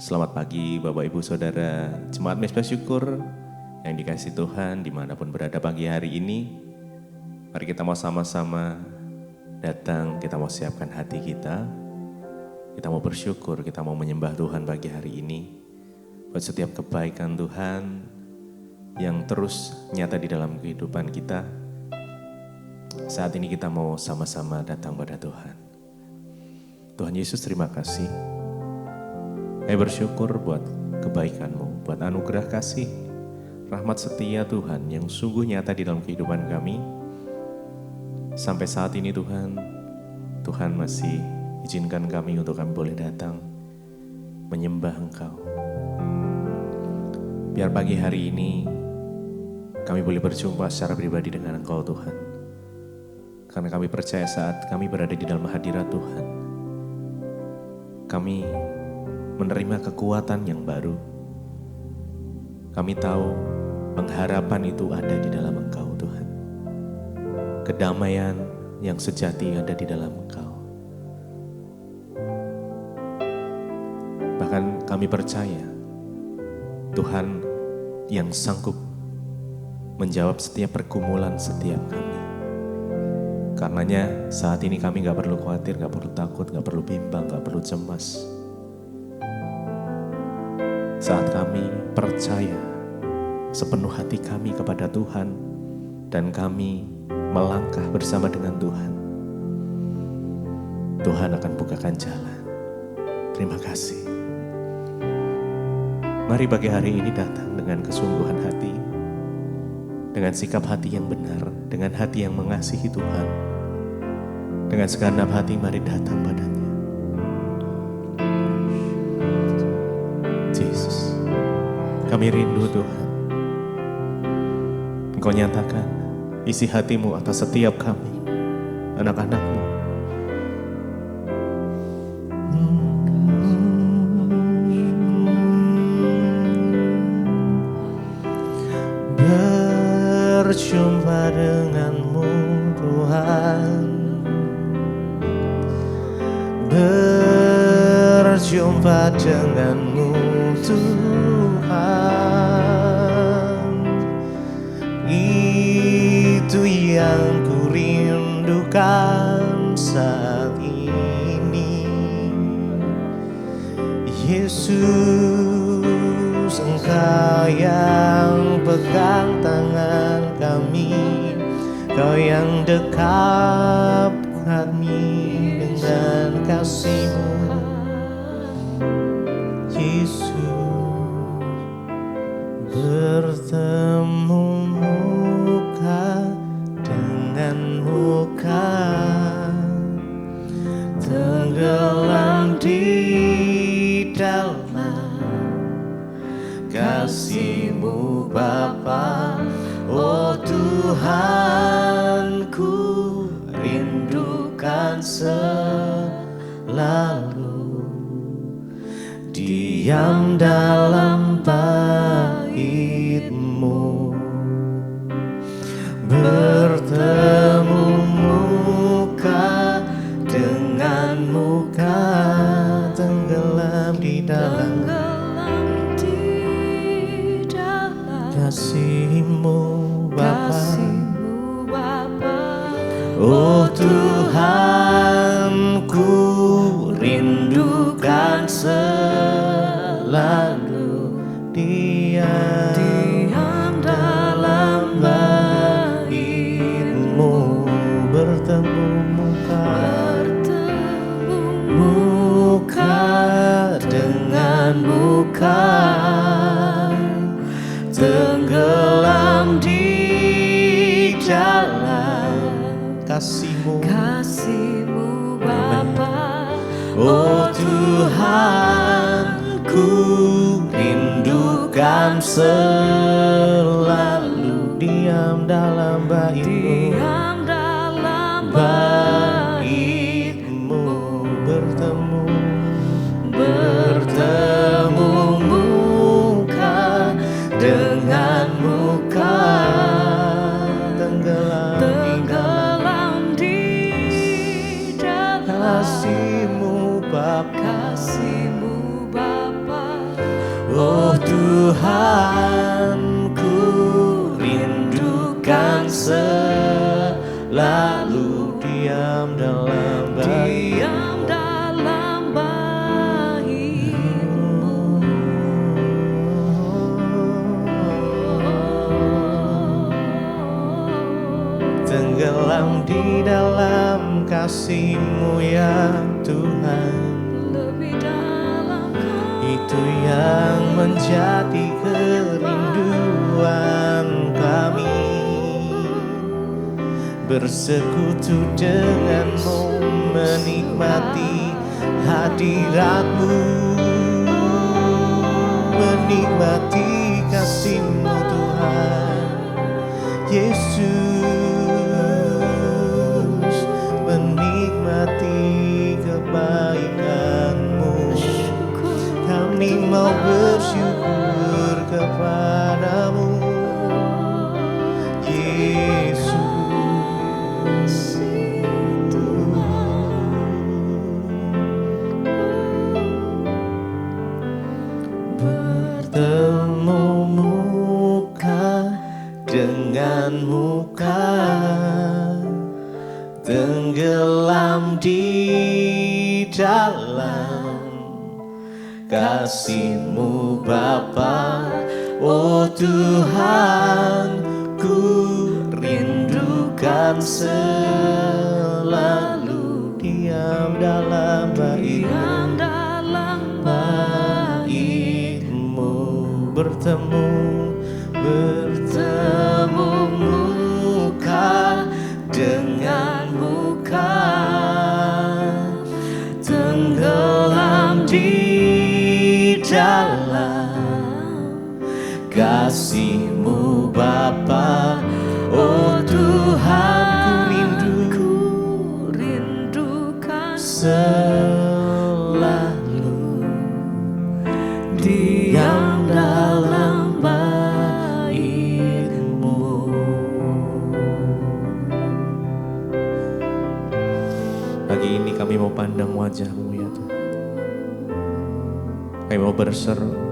Selamat pagi Bapak Ibu Saudara Jemaat Mezbah Syukur yang dikasihi Tuhan dimanapun berada pagi hari ini. Mari kita mau sama-sama datang, kita mau siapkan hati kita. Kita mau bersyukur, kita mau menyembah Tuhan pagi hari ini. Buat setiap kebaikan Tuhan yang terus nyata di dalam kehidupan kita. Saat ini kita mau sama-sama datang pada Tuhan. Tuhan Yesus, terima kasih. Saya bersyukur buat kebaikan-Mu, buat anugerah kasih, rahmat setia Tuhan yang sungguh nyata di dalam kehidupan kami. Sampai saat ini Tuhan masih izinkan kami untuk kami boleh datang menyembah Engkau. Biar pagi hari ini kami boleh berjumpa secara pribadi dengan Engkau Tuhan. Karena kami percaya saat kami berada di dalam hadirat Tuhan, kami menerima kekuatan yang baru. Kami tahu pengharapan itu ada di dalam Engkau Tuhan. Kedamaian yang sejati ada di dalam Engkau. Bahkan kami percaya Tuhan yang sanggup menjawab setiap pergumulan setiap kami. Karenanya saat ini kami gak perlu khawatir, gak perlu takut, gak perlu bimbang, gak perlu cemas. Saat kami percaya sepenuh hati kami kepada Tuhan dan kami melangkah bersama dengan Tuhan, Tuhan akan bukakan jalan. Terima kasih. Mari pagi hari ini datang dengan kesungguhan hati, dengan sikap hati yang benar, dengan hati yang mengasihi Tuhan. Dengan segenap hati mari datang padanya. Yesus, kami rindu Tuhan. Engkau nyatakan isi hati-Mu atas setiap kami, anak-anak-Mu. Berjumpa dengan-Mu Tuhan, berjumpa dengan-Mu Tuhan, itu yang ku rindukan saat ini. Yesus, Engkau yang pegang tangan kami, Kau yang dekat kami dengan kasih-Mu. Yesus, bertemu muka dengan muka, tenggelam di dalam kasih-Mu Bapa. Oh Tuhan, ku rindukan selalu diam dalam bait-Mu, bertemu muka dengan muka, tenggelam di dalam kasih-Mu Bapa. Oh Tuhan, ku rindukan selalu diam dalam bait-Mu, bertemu muka dengan muka, tenggelam di dalam kasih-Mu Bapa. Oh Tuhan, ku rindukan selalu diam dalam bait-Mu, bertemu muka dengan muka, tenggelam di dalam kasih-Mu Bapa. Tuhan, ku rindukan selalu diam dalam baitmu. Tenggelam di dalam kasih-Mu ya Tuhan. Itu yang menjadi kerinduan kami, bersekutu denganmu, menikmati hadirat-Mu, menikmati kasih-Mu Tuhan Yesus, menikmati kebaikan-Mu. Kami mau bersyukur kepadamu Yesus. Bertemu muka dengan muka, tenggelam di dalam kasih-Mu Bapa. Oh Tuhan, ku rindukan selalu diam dalam baitmu, bertemu muka dengan muka, tenggelam di dalam kasih-Mu Bapa. Oh Tuhan, ku rindukan selalu diam dalam baitmu. Pagi ini kami mau pandang wajah-Mu ya Tuhan. Kami mau berseru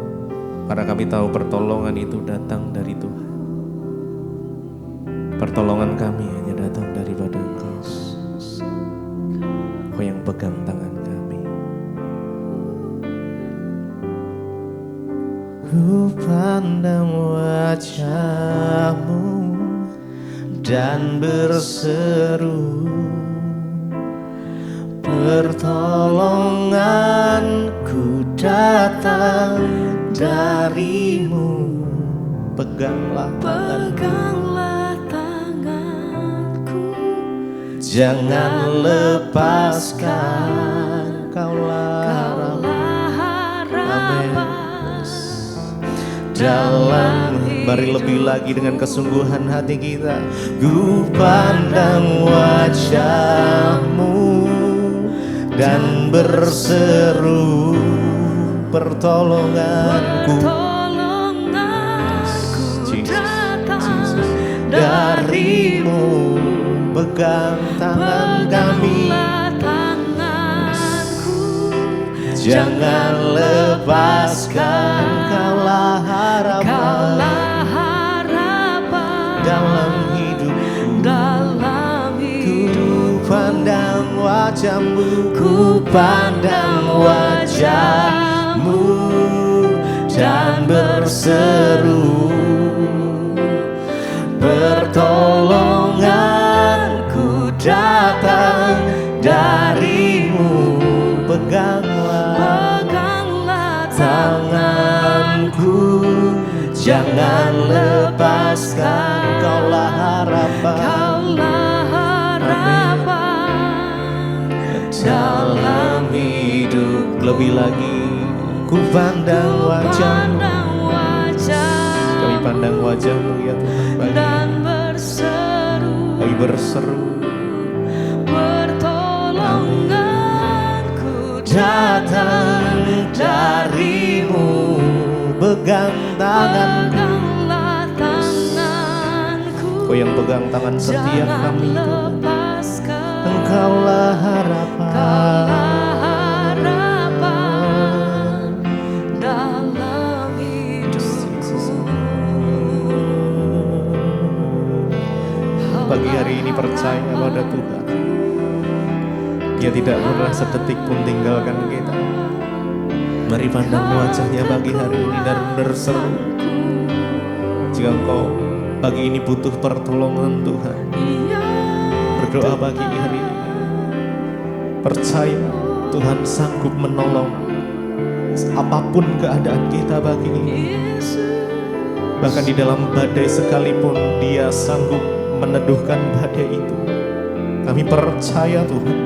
karena kami tahu pertolongan itu datang dari Tuhan. Pertolongan kami hanya datang daripada Engkau. Engkau yang pegang tangan kami. Ku pandang wajah-Mu dan berseru, pertolonganku datang dari-Mu. Peganglah tanganku, jangan lepaskan. Kaulah harapan dalam. Mari lebih lagi dengan kesungguhan hati kita. Ku pandang wajah-Mu dan berseru, pertolonganku datang dari-Mu. Pegang tangan kami, jangan lepaskan. Kaulah harapan dalam hidupku. Ku pandang wajah-Mu, ku pandang wajah-Mu dan berseru, pertolonganku datang dari-Mu. Peganglah tanganku, jangan lepaskan. Kaulah harapan dalam hidup. Lebih lagi, ku pandang wajah-Mu. Kami pandang wajah-Mu ya Tuhan. Dan berseru, pertolonganku datang dari-Mu. Pegang tanganku, Kau yang pegang tangan setiap kami Tuhan. Engkaulah harapan dalam hidup. pagi hari ini percaya pada Tuhan. Dia tidak pernah sedetik pun tinggalkan kita. Mari pandang wajahnya pagi hari ini dan berseru. Jika engkau pagi ini butuh pertolongan Tuhan, berdoa pagi hari ini. Percaya Tuhan sanggup menolong apapun keadaan kita pagi ini. Bahkan di dalam badai sekalipun Dia sanggup meneduhkan badai itu. Kami percaya Tuhan,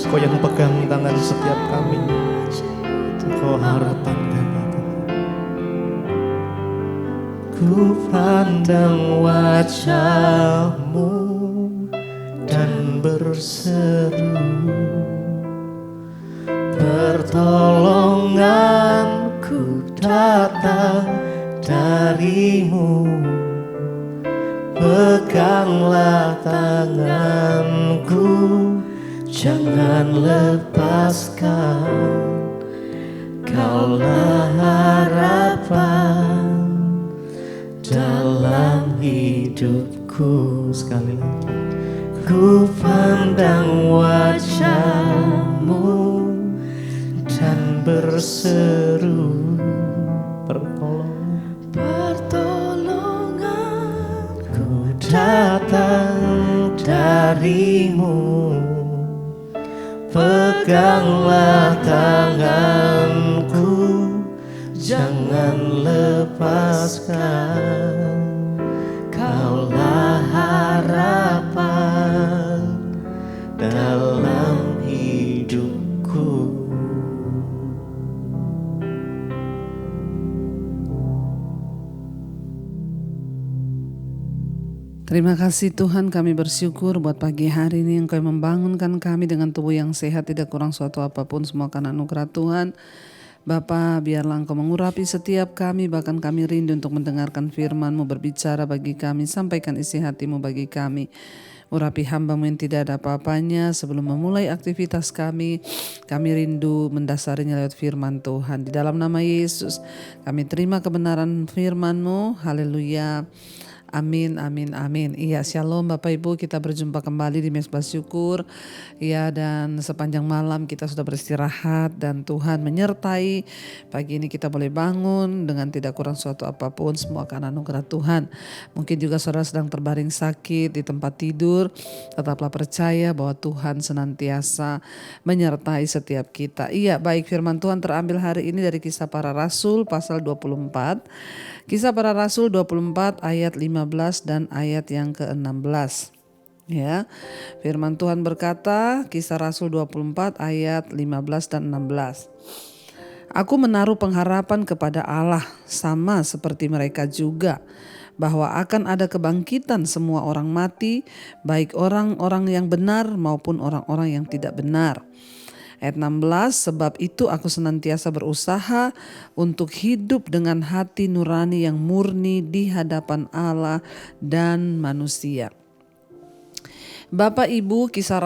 Kau yang pegang tangan setiap kami. Kau harapan kami Tuhan. Ku pandang wajah-Mu dan berseru, pertolonganku datang dari-Mu. Peganglah tanganku, jangan lepaskan. Kaulah harapan dalam hidupku. Sekali lagi. Ku pandang wajah-Mu dan berseru, pertolonganku datang dari-Mu. Peganglah tanganku, jangan lepaskan. Kaulah harapan dalam hidupku. Terima kasih Tuhan, kami bersyukur buat pagi hari ini Engkau membangunkan kami dengan tubuh yang sehat, tidak kurang suatu apapun, semua karena anugerah Tuhan. Bapa, biarlah Engkau mengurapi setiap kami, bahkan kami rindu untuk mendengarkan firman-Mu, berbicara bagi kami, sampaikan isi hati-Mu bagi kami. Urapi hamba-Mu yang tidak ada apa-apanya. Sebelum memulai aktivitas kami rindu mendasarinya lewat firman Tuhan. Di dalam nama Yesus kami terima kebenaran firman-Mu. Haleluya. Amin, amin, amin. Iya, shalom Bapak Ibu, kita berjumpa kembali di Mesbah Syukur. Ya, dan sepanjang malam kita sudah beristirahat dan Tuhan menyertai. Pagi ini kita boleh bangun dengan tidak kurang suatu apapun, semua karena anugerah Tuhan. Mungkin juga saudara sedang terbaring sakit di tempat tidur. Tetaplah percaya bahwa Tuhan senantiasa menyertai setiap kita. Iya, baik, firman Tuhan terambil hari ini dari Kisah Para Rasul pasal 24. Kisah Para Rasul 24 ayat 15 dan ayat yang ke-16. Ya. Firman Tuhan berkata, Kisah Rasul 24 ayat 15 dan 16. Aku menaruh pengharapan kepada Allah sama seperti mereka juga, bahwa akan ada kebangkitan semua orang mati, baik orang-orang yang benar maupun orang-orang yang tidak benar. Ayat 16, sebab itu aku senantiasa berusaha untuk hidup dengan hati nurani yang murni di hadapan Allah dan manusia. Bapak Ibu, kisah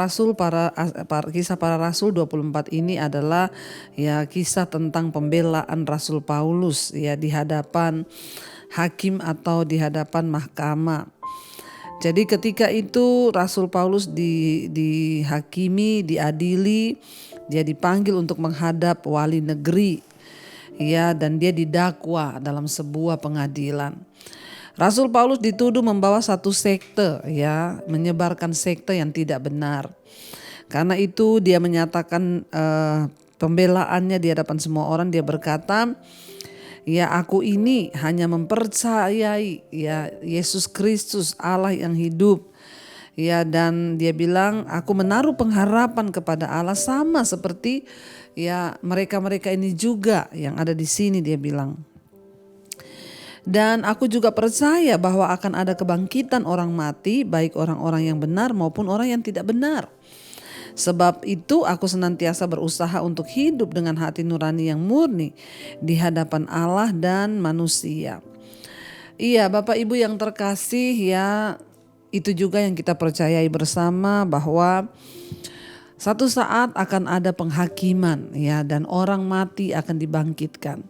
para Rasul 24 ini adalah ya kisah tentang pembelaan Rasul Paulus ya di hadapan hakim atau di hadapan mahkamah. Jadi ketika itu Rasul Paulus dihakimi, diadili, dia dipanggil untuk menghadap wali negeri, ya, dan dia didakwa dalam sebuah pengadilan. Rasul Paulus dituduh membawa satu sekte, ya, menyebarkan sekte yang tidak benar. Karena itu dia menyatakan pembelaannya di hadapan semua orang. Dia berkata, ya, aku ini hanya mempercayai ya Yesus Kristus Allah yang hidup. Ya, dan dia bilang aku menaruh pengharapan kepada Allah sama seperti ya mereka-mereka ini juga yang ada di sini, dia bilang. Dan aku juga percaya bahwa akan ada kebangkitan orang mati, baik orang-orang yang benar maupun orang yang tidak benar. Sebab itu aku senantiasa berusaha untuk hidup dengan hati nurani yang murni di hadapan Allah dan manusia. Iya, Bapak Ibu yang terkasih, ya, itu juga yang kita percayai bersama bahwa satu saat akan ada penghakiman, ya, dan orang mati akan dibangkitkan.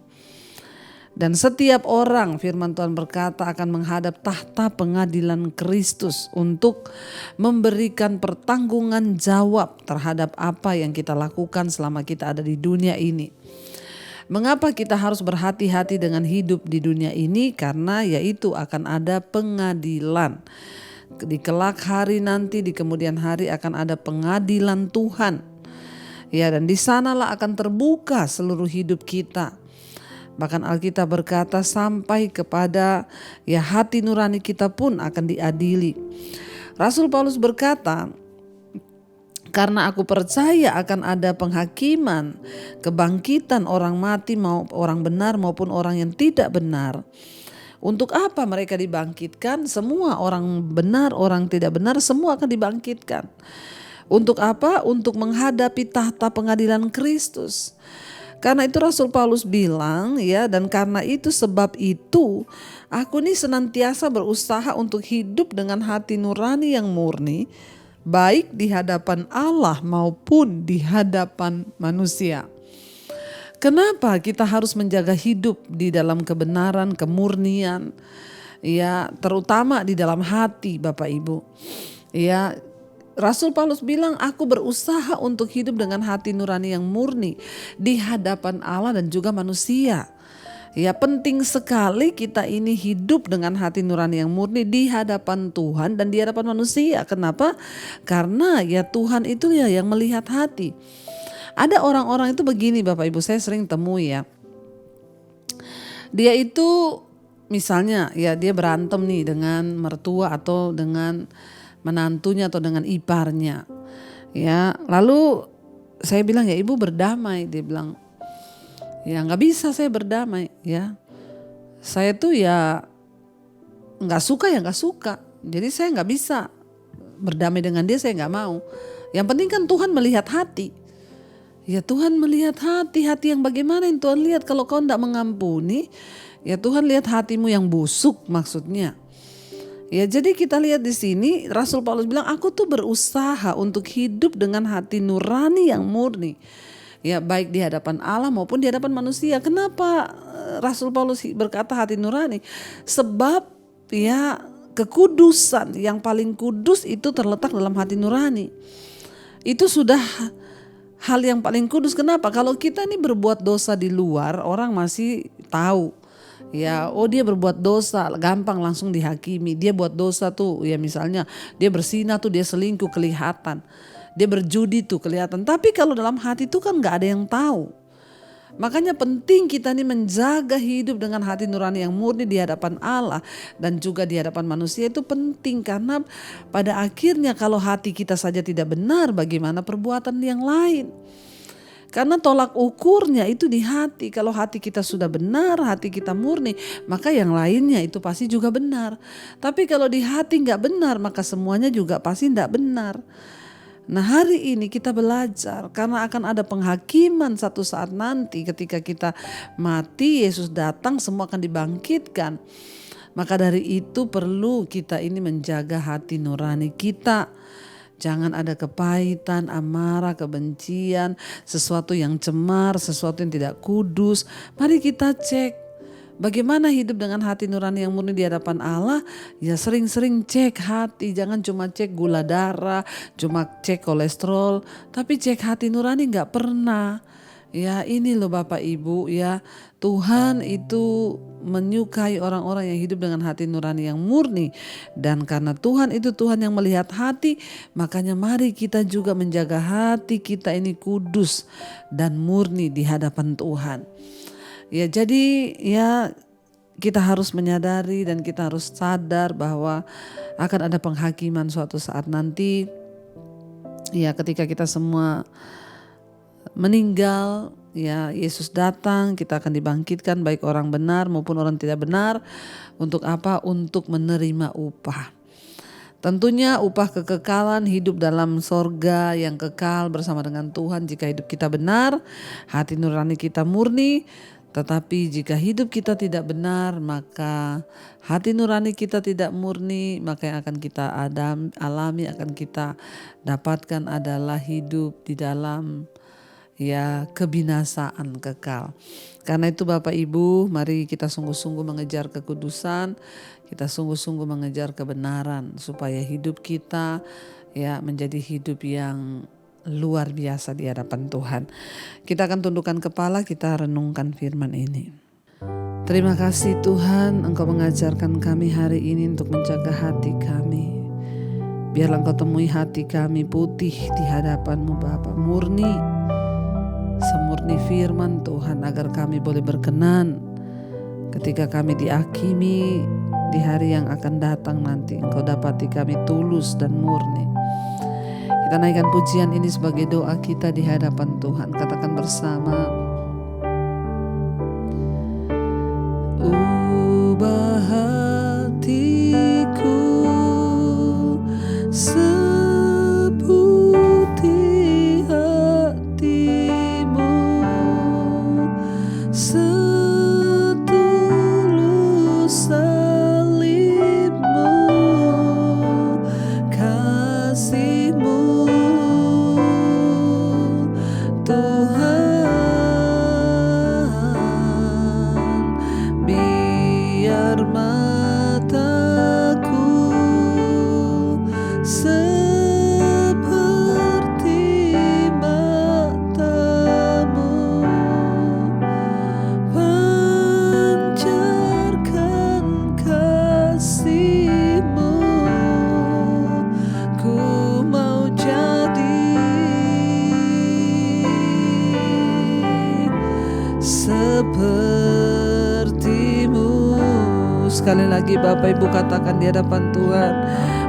Dan setiap orang, firman Tuhan berkata, akan menghadap tahta pengadilan Kristus untuk memberikan pertanggungan jawab terhadap apa yang kita lakukan selama kita ada di dunia ini. Mengapa kita harus berhati-hati dengan hidup di dunia ini? Karena yaitu akan ada pengadilan. Di kelak hari nanti, di kemudian hari akan ada pengadilan Tuhan. Ya, dan di sanalah akan terbuka seluruh hidup kita. Bahkan Alkitab berkata sampai kepada hati nurani kita pun akan diadili. Rasul Paulus berkata, karena aku percaya akan ada penghakiman, kebangkitan orang mati, mau orang benar maupun orang yang tidak benar. Untuk apa mereka dibangkitkan? Semua orang benar, orang tidak benar, semua akan dibangkitkan. Untuk apa? Untuk menghadapi tahta pengadilan Kristus. Karena itu Rasul Paulus bilang, dan karena itu sebab itu aku ini senantiasa berusaha untuk hidup dengan hati nurani yang murni, baik di hadapan Allah maupun di hadapan manusia. Kenapa kita harus menjaga hidup di dalam kebenaran, kemurnian, terutama di dalam hati, Bapak Ibu. Rasul Paulus bilang, aku berusaha untuk hidup dengan hati nurani yang murni di hadapan Allah dan juga manusia. Penting sekali kita ini hidup dengan hati nurani yang murni di hadapan Tuhan dan di hadapan manusia. Kenapa? Karena Tuhan itu yang melihat hati. Ada orang-orang itu begini, Bapak Ibu, saya sering temui ya. Dia itu misalnya dia berantem nih dengan mertua atau dengan menantunya atau dengan iparnya. Lalu saya bilang, ibu berdamai. Dia bilang, nggak bisa saya berdamai. Saya tuh nggak suka nggak suka. Jadi saya nggak bisa berdamai dengan dia, saya nggak mau. Yang penting kan Tuhan melihat hati. Tuhan melihat hati yang bagaimana yang Tuhan lihat. Kalau kau tidak mengampuni, Tuhan lihat hatimu yang busuk maksudnya. Jadi kita lihat di sini Rasul Paulus bilang, aku tuh berusaha untuk hidup dengan hati nurani yang murni. Baik di hadapan Allah maupun di hadapan manusia. Kenapa Rasul Paulus berkata hati nurani? Sebab kekudusan yang paling kudus itu terletak dalam hati nurani. Itu sudah hal yang paling kudus. Kenapa? Kalau kita ini berbuat dosa di luar, orang masih tahu. Dia berbuat dosa, gampang langsung dihakimi. Dia buat dosa tuh, misalnya dia berzina tuh, dia selingkuh kelihatan. Dia berjudi tuh kelihatan. Tapi kalau dalam hati tuh kan gak ada yang tahu. Makanya penting kita ini menjaga hidup dengan hati nurani yang murni di hadapan Allah dan juga di hadapan manusia. Itu penting karena pada akhirnya kalau hati kita saja tidak benar, bagaimana perbuatan yang lain? Karena tolak ukurnya itu di hati. Kalau hati kita sudah benar, hati kita murni, maka yang lainnya itu pasti juga benar. Tapi kalau di hati gak benar, maka semuanya juga pasti gak benar. Nah, hari ini kita belajar karena akan ada penghakiman satu saat nanti ketika kita mati, Yesus datang, semua akan dibangkitkan. Maka dari itu perlu kita ini menjaga hati nurani kita. Jangan ada kepahitan, amarah, kebencian, sesuatu yang cemar, sesuatu yang tidak kudus. Mari kita cek bagaimana hidup dengan hati nurani yang murni di hadapan Allah. Sering-sering cek hati, jangan cuma cek gula darah, cuma cek kolesterol, tapi cek hati nurani gak pernah. Ini loh Bapak Ibu, Tuhan itu menyukai orang-orang yang hidup dengan hati nurani yang murni. Dan karena Tuhan itu Tuhan yang melihat hati, makanya mari kita juga menjaga hati kita ini kudus dan murni di hadapan Tuhan. Jadi kita harus menyadari dan kita harus sadar bahwa akan ada penghakiman suatu saat nanti. Ketika kita semua meninggal, Yesus datang, kita akan dibangkitkan baik orang benar maupun orang tidak benar. Untuk apa? Untuk menerima upah. Tentunya upah kekekalan hidup dalam sorga yang kekal bersama dengan Tuhan jika hidup kita benar, hati nurani kita murni. Tetapi jika hidup kita tidak benar, maka hati nurani kita tidak murni, maka yang akan kita alami, akan kita dapatkan adalah hidup di dalam kebinasaan kekal. Karena itu Bapak Ibu, mari kita sungguh-sungguh mengejar kekudusan, kita sungguh-sungguh mengejar kebenaran supaya hidup kita menjadi hidup yang luar biasa di hadapan Tuhan. Kita akan tundukkan kepala, kita renungkan firman ini. Terima kasih Tuhan, Engkau mengajarkan kami hari ini untuk menjaga hati kami. Biarlah Engkau temui hati kami putih di hadapan-Mu Bapa, murni, semurni firman Tuhan, agar kami boleh berkenan ketika kami dihakimi di hari yang akan datang nanti. Engkau dapati kami tulus dan murni. Kita naikkan pujian ini sebagai doa kita di hadapan Tuhan. Katakan bersama. Ubah hatiku seputih hatimu, setulus salibmu, kasihmu Tuhan. Biar mataku seperti matamu, pancarkan kasih-Mu. Ku mau jadi seperti-Mu. Sekali lagi Bapak Ibu katakan di hadapan Tuhan,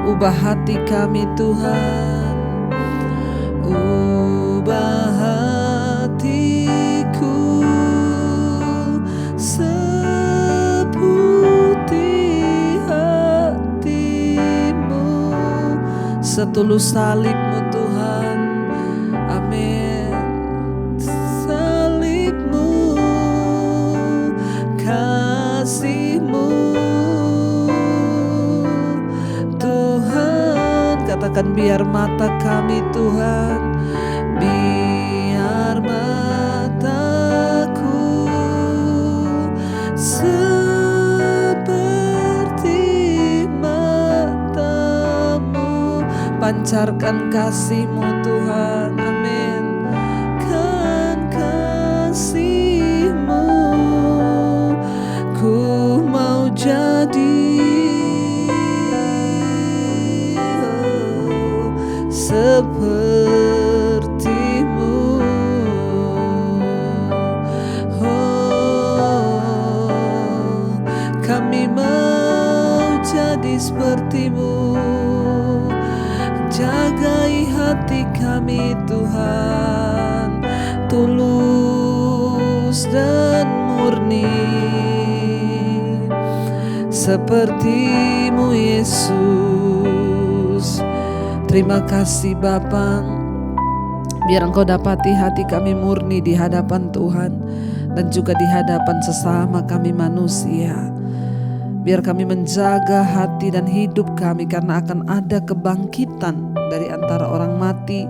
ubah hati kami Tuhan, ubah hatiku seputih hati-Mu, setulus salib-Mu Tuhan. Amin. Salib-Mu, kasih-Mu Tuhan. Katakan biar mata kami Tuhan, biar mataku seperti mata-Mu, pancarkan kasih-Mu Tuhan. Amin. Kan kasih-Mu, ku mau jadi seperti-Mu. Oh, kami mau jadi seperti-Mu. Jagai hati kami Tuhan, tulus dan murni, seperti-Mu Yesus. Terima kasih Bapa, biar Engkau dapati hati kami murni di hadapan Tuhan dan juga di hadapan sesama kami manusia. Biar kami menjaga hati dan hidup kami, karena akan ada kebangkitan dari antara orang mati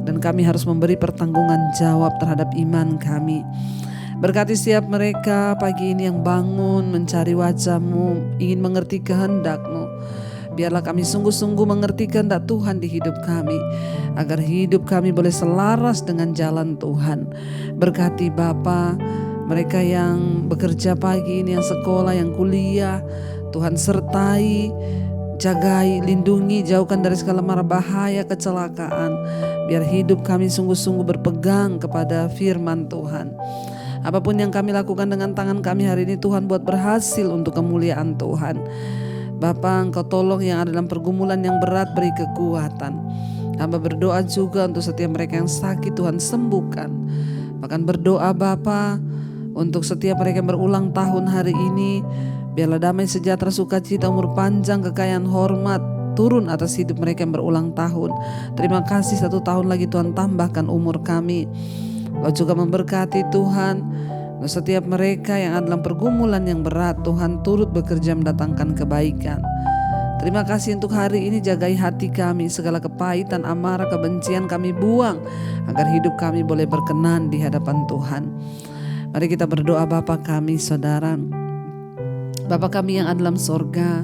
dan kami harus memberi pertanggungan jawab terhadap iman kami. Berkati setiap mereka pagi ini yang bangun mencari wajah-Mu, ingin mengerti kehendak-Mu. Biarlah kami sungguh-sungguh mengerti kehendak Tuhan di hidup kami, agar hidup kami boleh selaras dengan jalan Tuhan. Berkati Bapa, mereka yang bekerja pagi ini, yang sekolah, yang kuliah, Tuhan sertai, jagai, lindungi, jauhkan dari segala mara bahaya, kecelakaan. Biar hidup kami sungguh-sungguh berpegang kepada firman Tuhan. Apapun yang kami lakukan dengan tangan kami hari ini, Tuhan buat berhasil untuk kemuliaan Tuhan. Bapa, Engkau tolong yang ada dalam pergumulan yang berat, beri kekuatan. Hamba berdoa juga untuk setiap mereka yang sakit, Tuhan sembuhkan. Bahkan berdoa Bapa untuk setiap mereka yang berulang tahun hari ini, biarlah damai sejahtera, sukacita, umur panjang, kekayaan, hormat turun atas hidup mereka yang berulang tahun. Terima kasih 1 tahun lagi Tuhan tambahkan umur kami. Kau juga memberkati Tuhan setiap mereka yang ada dalam pergumulan yang berat, Tuhan turut bekerja mendatangkan kebaikan. Terima kasih untuk hari ini, jagai hati kami, segala kepahitan, amarah, kebencian kami buang, agar hidup kami boleh berkenan di hadapan Tuhan. Mari kita berdoa. Bapa kami, Saudara, Bapa kami yang ada dalam sorga,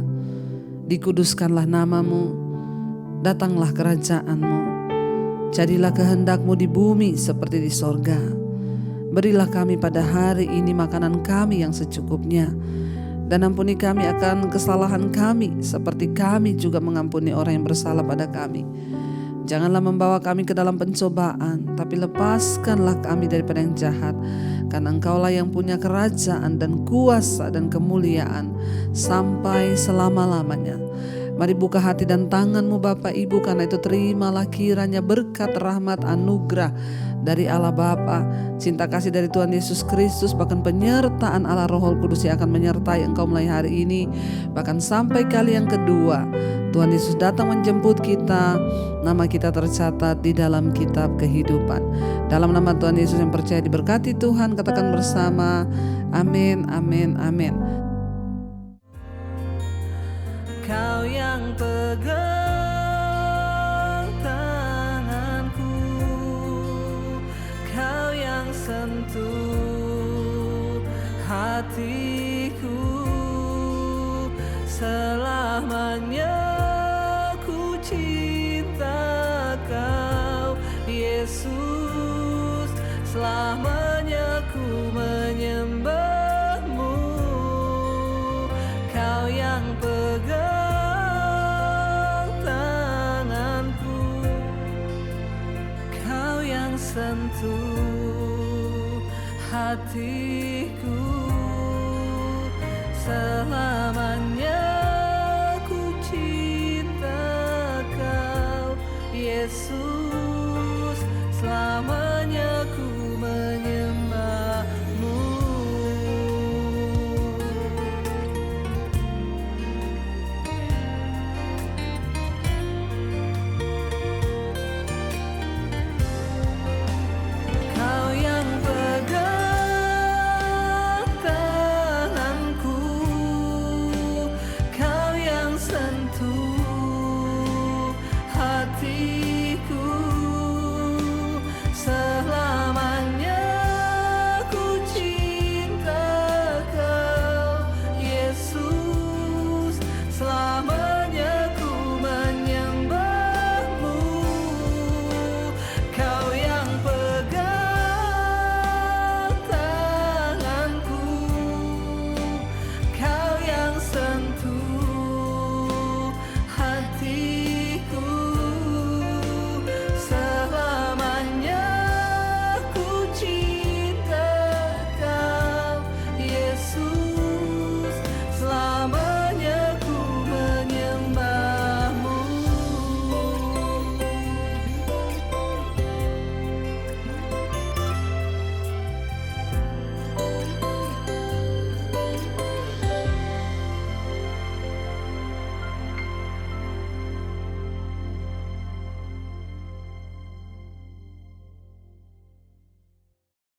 dikuduskanlah namamu, datanglah kerajaan-Mu, jadilah kehendak-Mu di bumi seperti di sorga. Berilah kami pada hari ini makanan kami yang secukupnya, dan ampuni kami akan kesalahan kami, seperti kami juga mengampuni orang yang bersalah pada kami. Janganlah membawa kami ke dalam pencobaan, tapi lepaskanlah kami daripada yang jahat. Karena Engkaulah yang punya kerajaan dan kuasa dan kemuliaan sampai selama-lamanya. Mari buka hati dan tangan-Mu Bapak Ibu, karena itu terimalah kiranya berkat, rahmat, anugerah dari Allah Bapa, cinta kasih dari Tuhan Yesus Kristus, bahkan penyertaan Allah Roh Kudus yang akan menyertai engkau mulai hari ini, bahkan sampai kali yang kedua Tuhan Yesus datang menjemput kita. Nama kita tercatat di dalam kitab kehidupan. Dalam nama Tuhan Yesus yang percaya diberkati Tuhan, katakan bersama, amin, amin, amin. Kau yang pegang tanganku, Kau yang sentuh hatiku, selamanya ku cinta Kau Yesus, selamanya ku menyembah-Mu. Kau yang pegang tanganku, Kau yang sentuh hatiku, selama